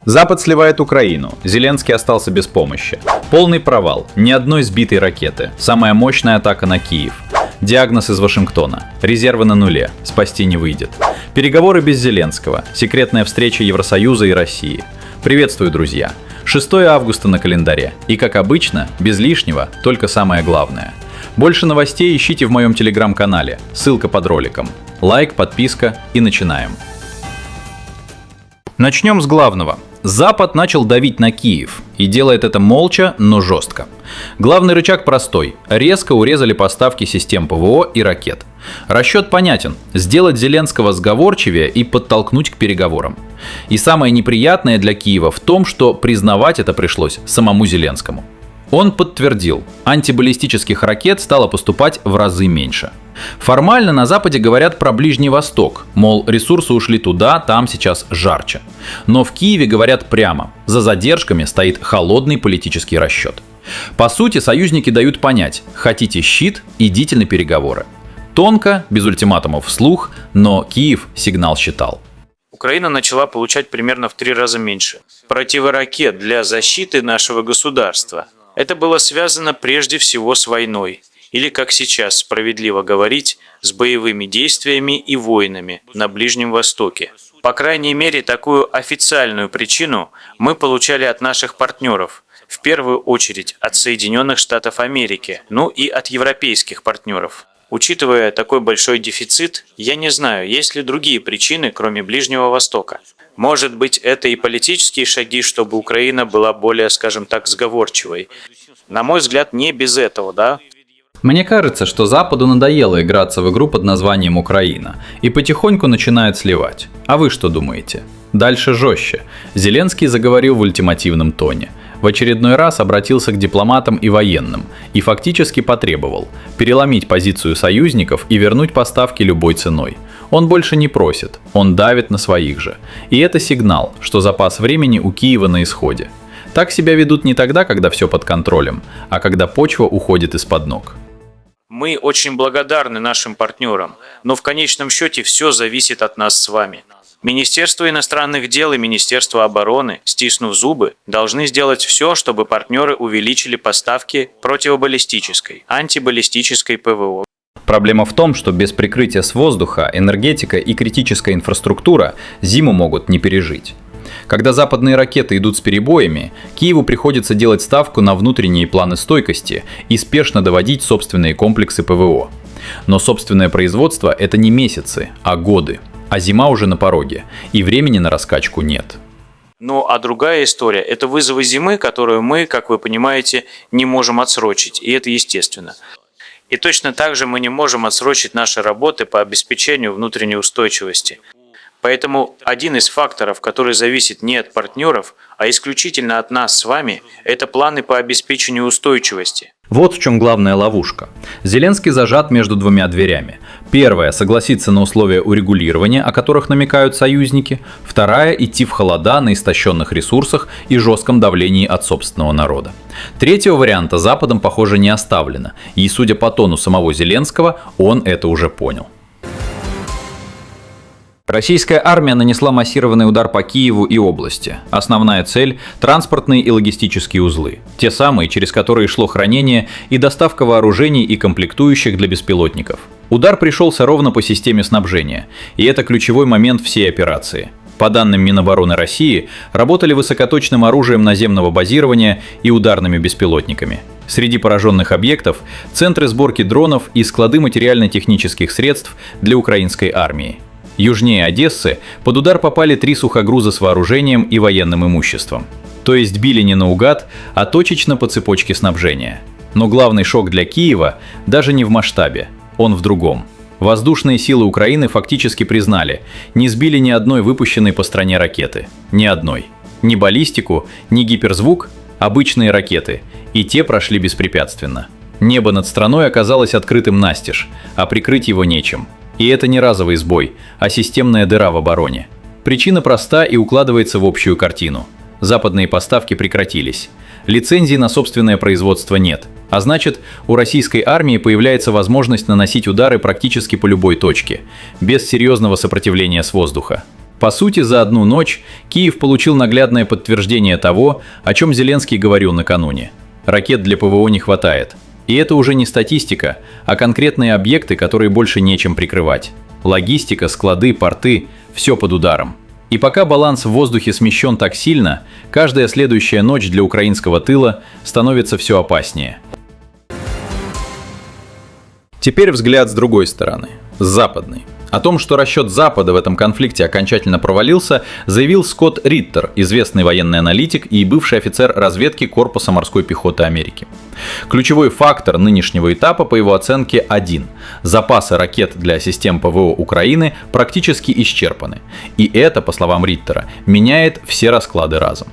Запад сливает Украину. Зеленский остался без помощи. Полный провал. Ни одной сбитой ракеты. Самая мощная атака на Киев. Диагноз из Вашингтона. Резервы на нуле. Спасти не выйдет. Переговоры без Зеленского. Секретная встреча Евросоюза и России. Приветствую, друзья. 6 августа на календаре. И, как обычно, без лишнего, только самое главное. Больше новостей ищите в моем телеграм-канале. Ссылка под роликом. Лайк, подписка и начинаем. Начнем с главного. Запад начал давить на Киев и делает это молча, но жестко. Главный рычаг простой. Резко урезали поставки систем ПВО и ракет. Расчет понятен. Сделать Зеленского сговорчивее и подтолкнуть к переговорам. И самое неприятное для Киева в том, что признавать это пришлось самому Зеленскому. Он подтвердил, антибаллистических ракет стало поступать в разы меньше. Формально на Западе говорят про Ближний Восток, мол, ресурсы ушли туда, там сейчас жарче. Но в Киеве говорят прямо, за задержками стоит холодный политический расчет. По сути, союзники дают понять, хотите щит, идите на переговоры. Тонко, без ультиматумов вслух, но Киев сигнал считал. Украина начала получать примерно в 3 раза меньше противоракет для защиты нашего государства. Это было связано прежде всего с войной, или, как сейчас справедливо говорить, с боевыми действиями и войнами на Ближнем Востоке. По крайней мере, такую официальную причину мы получали от наших партнеров, в первую очередь от Соединенных Штатов Америки, ну и от европейских партнеров. Учитывая такой большой дефицит, я не знаю, есть ли другие причины, кроме Ближнего Востока. Может быть, это и политические шаги, чтобы Украина была более, скажем так, сговорчивой. На мой взгляд, не без этого, да? Мне кажется, что Западу надоело играться в игру под названием Украина и потихоньку начинает сливать. А вы что думаете? Дальше жестче. Зеленский заговорил в ультимативном тоне. В очередной раз обратился к дипломатам и военным и фактически потребовал переломить позицию союзников и вернуть поставки любой ценой. Он больше не просит, он давит на своих же. И это сигнал, что запас времени у Киева на исходе. Так себя ведут не тогда, когда все под контролем, а когда почва уходит из-под ног. Мы очень благодарны нашим партнерам, но в конечном счете все зависит от нас с вами. Министерство иностранных дел и Министерство обороны, стиснув зубы, должны сделать все, чтобы партнеры увеличили поставки противобаллистической, антибаллистической ПВО. Проблема в том, что без прикрытия с воздуха энергетика и критическая инфраструктура зиму могут не пережить. Когда западные ракеты идут с перебоями, Киеву приходится делать ставку на внутренние планы стойкости и спешно доводить собственные комплексы ПВО. Но собственное производство – это не месяцы, а годы. А зима уже на пороге, и времени на раскачку нет. Ну а другая история – это вызовы зимы, которую мы, как вы понимаете, не можем отсрочить, и это естественно. И точно так же мы не можем отсрочить наши работы по обеспечению внутренней устойчивости. Поэтому один из факторов, который зависит не от партнеров, а исключительно от нас с вами, это планы по обеспечению устойчивости. Вот в чем главная ловушка. Зеленский зажат между двумя дверями. Первая – согласиться на условия урегулирования, о которых намекают союзники. Вторая – идти в холода на истощенных ресурсах и жестком давлении от собственного народа. Третьего варианта Западом, похоже, не оставлено. И, судя по тону самого Зеленского, он это уже понял. Российская армия нанесла массированный удар по Киеву и области. Основная цель – транспортные и логистические узлы. Те самые, через которые шло хранение и доставка вооружений и комплектующих для беспилотников. Удар пришелся ровно по системе снабжения, и это ключевой момент всей операции. По данным Минобороны России, работали высокоточным оружием наземного базирования и ударными беспилотниками. Среди пораженных объектов – центры сборки дронов и склады материально-технических средств для украинской армии. Южнее Одессы под удар попали 3 сухогруза с вооружением и военным имуществом. То есть били не наугад, а точечно по цепочке снабжения. Но главный шок для Киева даже не в масштабе, он в другом. Воздушные силы Украины фактически признали, не сбили ни одной выпущенной по стране ракеты. Ни одной. Ни баллистику, ни гиперзвук, обычные ракеты. И те прошли беспрепятственно. Небо над страной оказалось открытым настежь, а прикрыть его нечем. И это не разовый сбой, а системная дыра в обороне. Причина проста и укладывается в общую картину. Западные поставки прекратились. Лицензий на собственное производство нет. А значит, у российской армии появляется возможность наносить удары практически по любой точке, без серьезного сопротивления с воздуха. По сути, за одну ночь Киев получил наглядное подтверждение того, о чем Зеленский говорил накануне. Ракет для ПВО не хватает. И это уже не статистика, а конкретные объекты, которые больше нечем прикрывать. Логистика, склады, порты – все под ударом. И пока баланс в воздухе смещен так сильно, каждая следующая ночь для украинского тыла становится все опаснее. Теперь взгляд с другой стороны, с западной. О том, что расчет Запада в этом конфликте окончательно провалился, заявил Скотт Риттер, известный военный аналитик и бывший офицер разведки Корпуса морской пехоты Америки. Ключевой фактор нынешнего этапа, по его оценке, один. Запасы ракет для систем ПВО Украины практически исчерпаны. И это, по словам Риттера, меняет все расклады разом.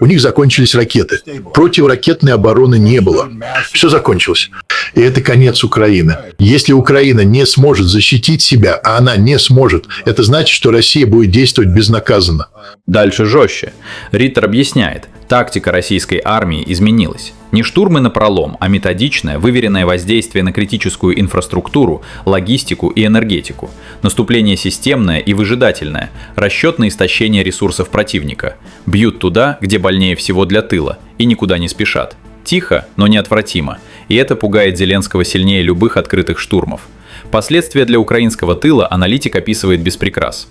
У них закончились ракеты. Противоракетной обороны не было. Все закончилось. И это конец Украины. Если Украина не сможет защитить себя, а она не сможет, это значит, что Россия будет действовать безнаказанно. Дальше жестче. Риттер объясняет, тактика российской армии изменилась. Не штурмы напролом, а методичное, выверенное воздействие на критическую инфраструктуру, логистику и энергетику. Наступление системное и выжидательное, расчет на истощение ресурсов противника. Бьют туда, где больнее всего для тыла, и никуда не спешат. Тихо, но неотвратимо. И это пугает Зеленского сильнее любых открытых штурмов. Последствия для украинского тыла аналитик описывает без прикрас.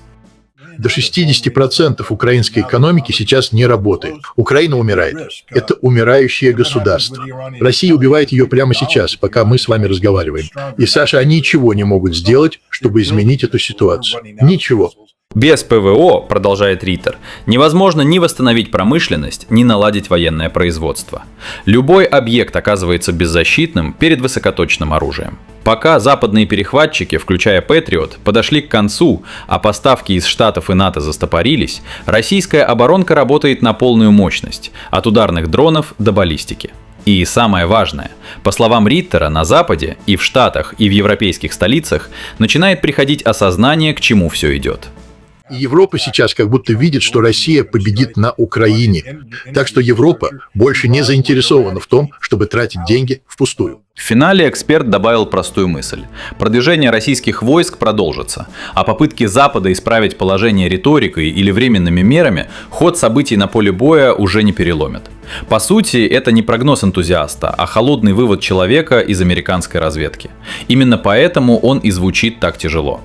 До 60% украинской экономики сейчас не работает. Украина умирает. Это умирающее государство. Россия убивает ее прямо сейчас, пока мы с вами разговариваем. И, Саша, ничего не могут сделать, чтобы изменить эту ситуацию. Ничего. Без ПВО, продолжает Риттер, невозможно ни восстановить промышленность, ни наладить военное производство. Любой объект оказывается беззащитным перед высокоточным оружием. Пока западные перехватчики, включая Патриот, подошли к концу, а поставки из Штатов и НАТО застопорились, российская оборонка работает на полную мощность, от ударных дронов до баллистики. И самое важное, по словам Риттера, на Западе, и в Штатах, и в европейских столицах начинает приходить осознание, к чему все идет. Европа сейчас как будто видит, что Россия победит на Украине. Так что Европа больше не заинтересована в том, чтобы тратить деньги впустую. В финале эксперт добавил простую мысль. Продвижение российских войск продолжится, а попытки Запада исправить положение риторикой или временными мерами ход событий на поле боя уже не переломит. По сути, это не прогноз энтузиаста, а холодный вывод человека из американской разведки. Именно поэтому он и звучит так тяжело.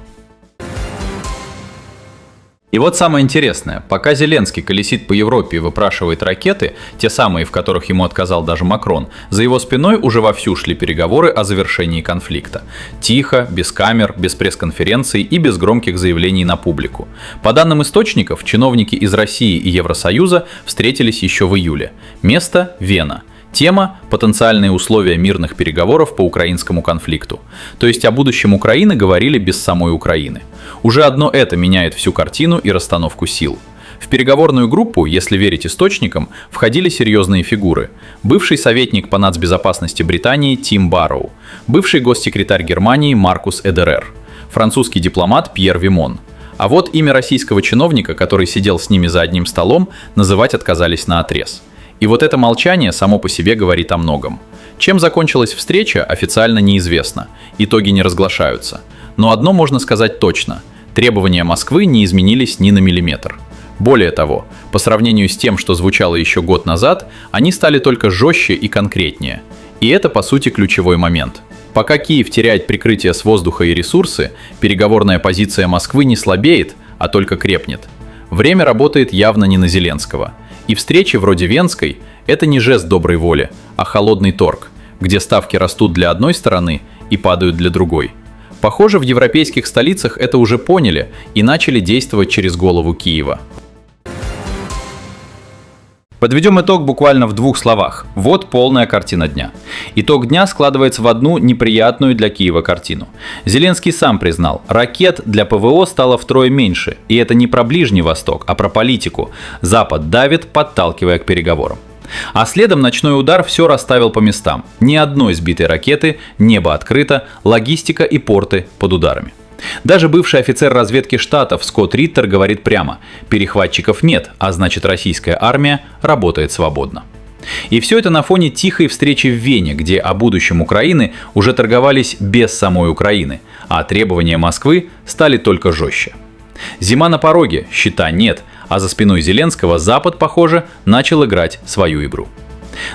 И вот самое интересное, пока Зеленский колесит по Европе и выпрашивает ракеты, те самые, в которых ему отказал даже Макрон, за его спиной уже вовсю шли переговоры о завершении конфликта. Тихо, без камер, без пресс-конференций и без громких заявлений на публику. По данным источников, чиновники из России и Евросоюза встретились еще в июле. Место – Вена. Тема – потенциальные условия мирных переговоров по украинскому конфликту. То есть о будущем Украины говорили без самой Украины. Уже одно это меняет всю картину и расстановку сил. В переговорную группу, если верить источникам, входили серьезные фигуры. Бывший советник по нацбезопасности Британии Тим Барроу, бывший госсекретарь Германии Маркус Эдерер, французский дипломат Пьер Вимон. А вот имя российского чиновника, который сидел с ними за одним столом, называть отказались наотрез. И вот это молчание само по себе говорит о многом. Чем закончилась встреча, официально неизвестно, итоги не разглашаются. Но одно можно сказать точно – требования Москвы не изменились ни на миллиметр. Более того, по сравнению с тем, что звучало еще год назад, они стали только жестче и конкретнее. И это, по сути, ключевой момент. Пока Киев теряет прикрытие с воздуха и ресурсы, переговорная позиция Москвы не слабеет, а только крепнет. Время работает явно не на Зеленского. И встречи вроде Венской – это не жест доброй воли, а холодный торг, где ставки растут для одной стороны и падают для другой. Похоже, в европейских столицах это уже поняли и начали действовать через голову Киева. Подведем итог буквально в двух словах. Вот полная картина дня. Итог дня складывается в одну неприятную для Киева картину. Зеленский сам признал, ракет для ПВО стало втрое меньше. И это не про Ближний Восток, а про политику. Запад давит, подталкивая к переговорам. А следом ночной удар все расставил по местам. Ни одной сбитой ракеты, небо открыто, логистика и порты под ударами. Даже бывший офицер разведки Штатов Скотт Риттер говорит прямо: перехватчиков нет, а значит российская армия работает свободно. И все это на фоне тихой встречи в Вене, где о будущем Украины уже торговались без самой Украины, а требования Москвы стали только жестче. Зима на пороге, щита нет, а за спиной Зеленского Запад, похоже, начал играть свою игру.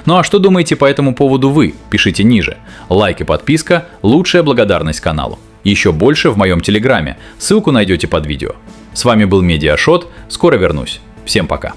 Ну а что думаете по этому поводу вы? Пишите ниже. Лайк и подписка – лучшая благодарность каналу. Еще больше в моем телеграме, ссылку найдете под видео. С вами был Медиашот, скоро вернусь. Всем пока.